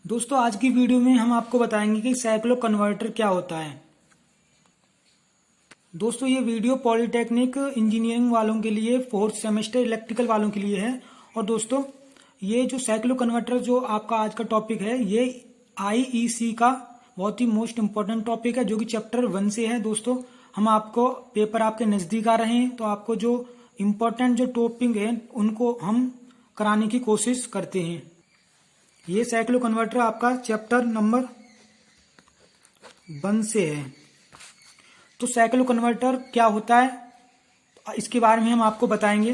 दोस्तों आज की वीडियो में हम आपको बताएंगे कि साइक्लो कन्वर्टर क्या होता है। दोस्तों ये वीडियो पॉलिटेक्निक इंजीनियरिंग वालों के लिए, फोर्थ सेमेस्टर इलेक्ट्रिकल वालों के लिए है। और दोस्तों ये जो साइक्लो कन्वर्टर जो आपका आज का टॉपिक है, ये आईईसी का बहुत ही मोस्ट इम्पोर्टेंट टॉपिक है, जो कि चैप्टर 1 से है। दोस्तों हम आपको पेपर आपके नज़दीक आ रहे हैं, तो आपको जो इम्पोर्टेंट जो टॉपिक है उनको हम कराने की कोशिश करते हैं। ये साइक्लो कन्वर्टर आपका चैप्टर नंबर 1 से है। तो साइक्लो कन्वर्टर क्या होता है इसके बारे में हम आपको बताएंगे।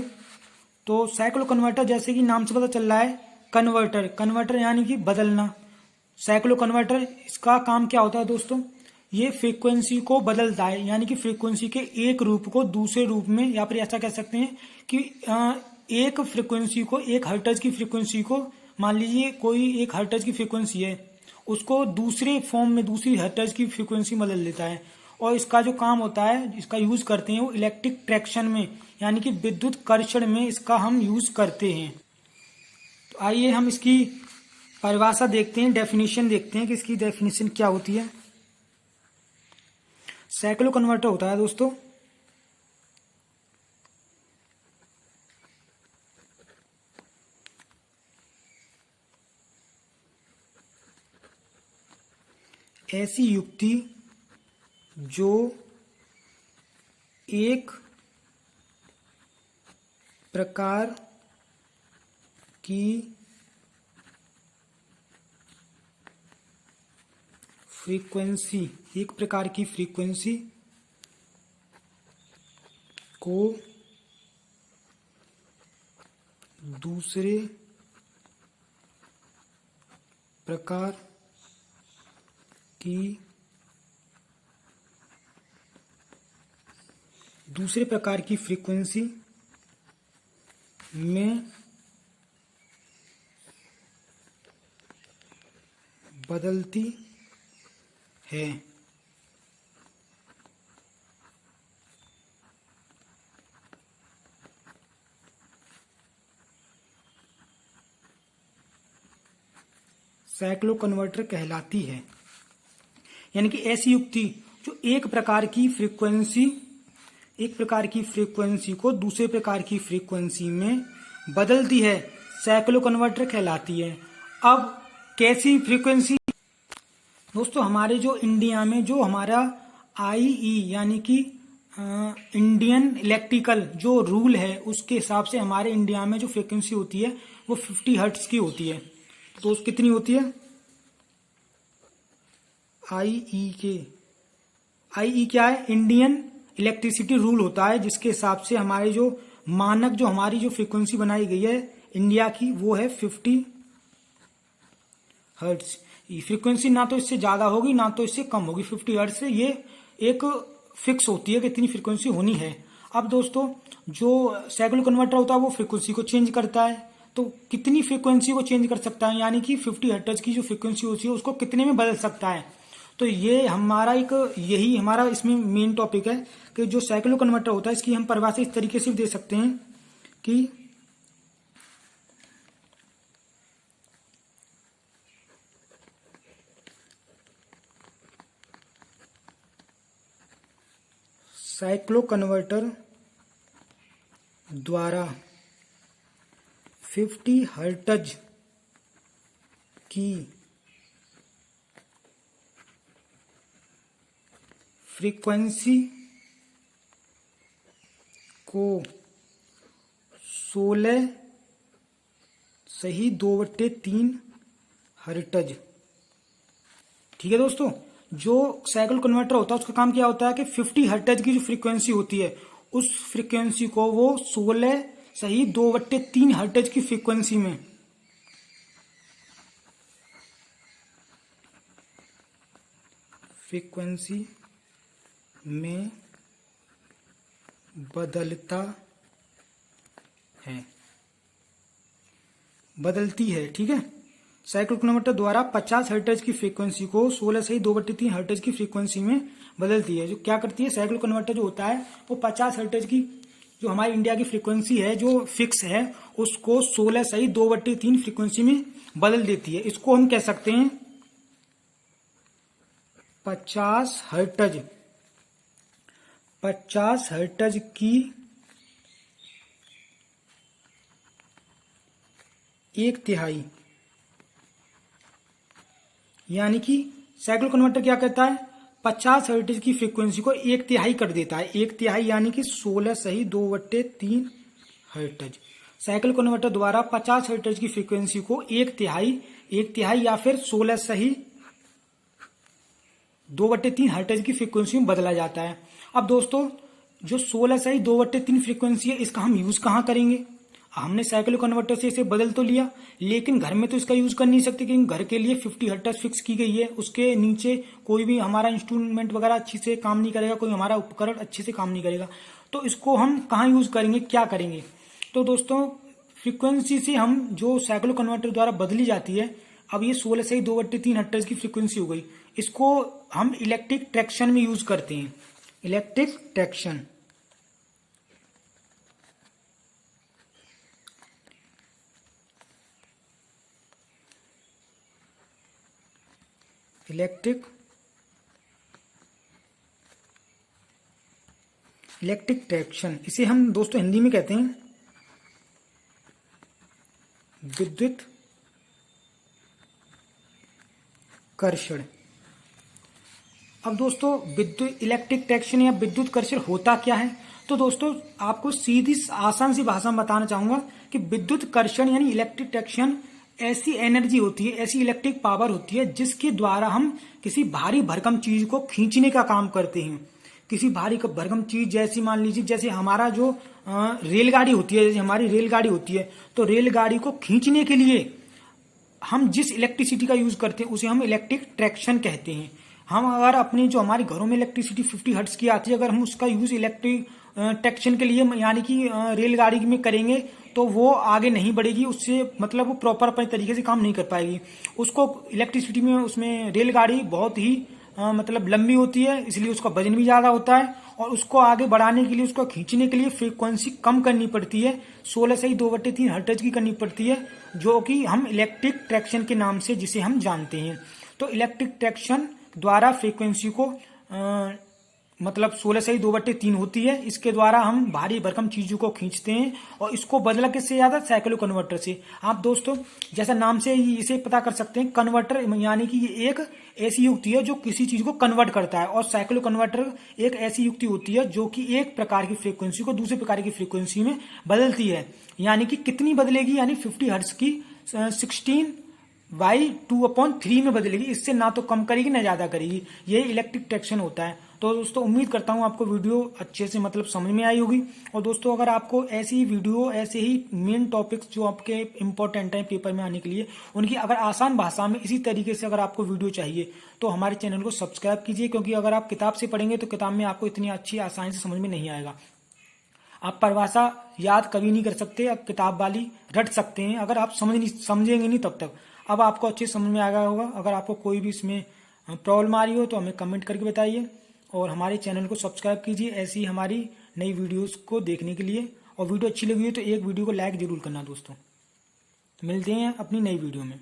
तो साइक्लो कन्वर्टर जैसे कि नाम से पता चल रहा है, कन्वर्टर कन्वर्टर यानी कि बदलना। साइक्लो कन्वर्टर इसका काम क्या होता है दोस्तों, ये फ्रीक्वेंसी को बदलता है, यानी कि फ्रीक्वेंसी के एक रूप को दूसरे रूप में, या फिर ऐसा कह सकते हैं कि एक फ्रीक्वेंसी को, एक हर्ट्ज की फ्रीक्वेंसी को, मान लीजिए कोई एक हर्ट्ज की फ्रीक्वेंसी है, उसको दूसरे फॉर्म में दूसरी हर्ट्ज की फ्रीक्वेंसी बदल देता है। और इसका जो काम होता है, इसका यूज करते हैं वो इलेक्ट्रिक ट्रैक्शन में, यानी कि विद्युत कर्षण में इसका हम यूज करते हैं। तो आइए हम इसकी परिभाषा देखते हैं, डेफिनेशन देखते हैं कि इसकी डेफिनेशन क्या होती है। साइक्लो कन्वर्टर होता है दोस्तों ऐसी युक्ति जो एक प्रकार की फ्रीक्वेंसी, एक प्रकार की फ्रीक्वेंसी को दूसरे प्रकार की फ्रीक्वेंसी में बदलती है। साइक्लो कन्वर्टर कहलाती है, यानी कि ऐसी युक्ति जो एक प्रकार की फ्रीक्वेंसी को दूसरे प्रकार की फ्रीक्वेंसी में बदलती है, साइक्लो कन्वर्टर कहलाती है। अब कैसी फ्रीक्वेंसी दोस्तों, हमारे जो इंडिया में जो हमारा आईई यानी कि इंडियन इलेक्ट्रिकल जो रूल है, उसके हिसाब से हमारे इंडिया में जो फ्रीक्वेंसी होती है वो 50 हर्ट्ज की होती है। तो कितनी होती है, आईई क्या है, इंडियन इलेक्ट्रिसिटी रूल होता है, जिसके हिसाब से हमारे जो मानक जो हमारी जो फ्रीक्वेंसी बनाई गई है इंडिया की, वो है 50 हर्ट्ज। फ्रीक्वेंसी ना तो इससे ज्यादा होगी ना तो इससे कम होगी, 50 हर्ट्ज से ये एक फिक्स होती है कि इतनी फ्रीक्वेंसी होनी है। अब दोस्तों जो साइक्लो कन्वर्टर होता है वो फ्रीक्वेंसी को चेंज करता है, तो कितनी फ्रीक्वेंसी को चेंज कर सकता है, यानी कि 50 हर्ट्ज की जो फ्रीक्वेंसी होती है उसको कितने में बदल सकता है। तो ये हमारा यही हमारा इसमें मेन टॉपिक है कि जो साइक्लो कन्वर्टर होता है, इसकी हम परिभाषा इस तरीके से दे सकते हैं कि साइक्लो कन्वर्टर द्वारा 50 हर्ट्ज की फ्रीक्वेंसी को 16/2/3 हर्ट्ज। ठीक है दोस्तों, जो साइक्लो कन्वर्टर होता है उसका काम क्या होता है कि 50 हर्ट्ज की जो फ्रीक्वेंसी होती है उस फ्रीक्वेंसी को वो 16/2/3 हर्ट्ज की फ्रीक्वेंसी में बदलती है। ठीक है, साइक्लो कन्वर्टर द्वारा 50 हर्ट्ज की फ्रीक्वेंसी को 16/2/3 हर्ट्ज की फ्रीक्वेंसी में बदलती है। जो क्या करती है, साइक्लो कन्वर्टर जो होता है वो 50 हर्ट्ज की जो हमारी इंडिया की फ्रीक्वेंसी है जो फिक्स है, उसको 16/2/3 फ्रीक्वेंसी में बदल देती है। इसको हम कह सकते हैं 50 हर्ट्ज। 50 हर्ट्ज की 1/3, यानी कि साइक्लो कन्वर्टर क्या करता है, 50 हर्ट्ज की फ्रीक्वेंसी को 1/3 कर देता है। 1/3 यानी कि 16 सही 2/3 हर्ट्ज। साइक्लो कन्वर्टर द्वारा 50 हर्ट्ज की फ्रीक्वेंसी को 1/3 या फिर 16 सही 2/3 हर्ट्ज की फ्रीक्वेंसी में बदला जाता है। अब दोस्तों जो 16 सही 2/3 फ्रीक्वेंसी है, इसका हम यूज कहाँ करेंगे। हमने साइक्लो कन्वर्टर से इसे बदल तो लिया, लेकिन घर में तो इसका यूज कर नहीं सकते, क्योंकि घर के लिए 50 हर्ट्ज फिक्स की गई है। उसके नीचे कोई भी हमारा इंस्ट्रूमेंट वगैरह अच्छी से काम नहीं करेगा, कोई हमारा उपकरण अच्छे से काम नहीं करेगा। तो इसको हम कहाँ यूज करेंगे, क्या करेंगे। तो दोस्तों फ्रीक्वेंसी से हम जो साइक्लो कन्वर्टर द्वारा बदली जाती है, अब ये 16 से 2/3 हर्ट्ज की फ्रीक्वेंसी हो गई, इसको हम इलेक्ट्रिक ट्रैक्शन में यूज करते हैं। इलेक्ट्रिक ट्रैक्शन, इलेक्ट्रिक ट्रैक्शन, इसे हम दोस्तों हिंदी में कहते हैं विद्युत कर्षण। अब दोस्तों विद्युत इलेक्ट्रिक ट्रैक्शन या विद्युत कर्षण होता क्या है। तो दोस्तों आपको सीधी आसान सी भाषा में बताना चाहूंगा कि विद्युत कर्षण यानी इलेक्ट्रिक ट्रैक्शन ऐसी एनर्जी होती है, ऐसी इलेक्ट्रिक पावर होती है जिसके द्वारा हम किसी भारी भरकम चीज को खींचने का काम करते हैं। किसी भारी भरकम चीज, जैसी मान लीजिए जैसे हमारा जो रेलगाड़ी होती है, जैसे हमारी रेलगाड़ी होती है, तो रेलगाड़ी को खींचने के लिए हम जिस इलेक्ट्रिसिटी का यूज करते हैं उसे हम इलेक्ट्रिक ट्रैक्शन कहते हैं। हम अगर अपने जो हमारे घरों में इलेक्ट्रिसिटी 50 हर्ट्ज की आती है, अगर हम उसका यूज इलेक्ट्रिक ट्रैक्शन के लिए यानी कि रेलगाड़ी में करेंगे, तो वो आगे नहीं बढ़ेगी, उससे मतलब वो प्रॉपर अपने तरीके से काम नहीं कर पाएगी। उसको इलेक्ट्रिसिटी में उसमें रेलगाड़ी बहुत ही मतलब लंबी होती है, इसलिए उसका वजन भी ज्यादा होता है, और उसको आगे बढ़ाने के लिए, उसको खींचने के लिए फ्रीक्वेंसी कम करनी पड़ती है, 16 से 2/3 हर्ट्ज की करनी पड़ती है, जो कि हम इलेक्ट्रिक ट्रैक्शन के नाम से जिसे हम जानते हैं। तो इलेक्ट्रिक ट्रैक्शन द्वारा फ्रीक्वेंसी को मतलब 16 से 2/3 होती है, इसके द्वारा हम भारी भरकम चीजों को खींचते हैं, और इसको बदला किससे ज्यादा, साइक्लो कन्वर्टर से। आप दोस्तों जैसा नाम से इसे पता कर सकते हैं, कन्वर्टर यानी कि ये एक ऐसी युक्ति है जो किसी चीज को कन्वर्ट करता है, और साइक्लो कन्वर्टर एक ऐसी युक्ति होती है जो कि एक प्रकार की फ्रीक्वेंसी को दूसरे प्रकार की फ्रीक्वेंसी में बदलती है। यानी कि कितनी बदलेगी, यानी 50 हर्ट्ज की 16/2/3 में बदलेगी, इससे ना तो कम करेगी ना ज्यादा करेगी। ये इलेक्ट्रिक ट्रैक्शन होता है। तो दोस्तों उम्मीद करता हूं आपको वीडियो अच्छे से मतलब समझ में आई होगी। और दोस्तों अगर आपको ऐसी वीडियो, ऐसे ही मेन टॉपिक्स जो आपके इंपॉर्टेंट हैं पेपर में आने के लिए, उनकी अगर आसान भाषा में इसी तरीके से अगर आपको वीडियो चाहिए, तो हमारे चैनल को सब्सक्राइब कीजिए, क्योंकि अगर आप किताब से पढ़ेंगे तो किताब में आपको इतनी अच्छी आसानी से समझ में नहीं आएगा। आप परिभाषा याद कभी नहीं कर सकते, अब किताब वाली रट सकते हैं, अगर आप समझेंगे नहीं तब तक। अब आपको अच्छे समझ में आ गया होगा। अगर आपको कोई भी इसमें प्रॉब्लम आ रही हो तो हमें कमेंट करके बताइए, और हमारे चैनल को सब्सक्राइब कीजिए ऐसी हमारी नई वीडियोस को देखने के लिए। और वीडियो अच्छी लगी हो तो एक वीडियो को लाइक जरूर करना दोस्तों। मिलते हैं अपनी नई वीडियो में।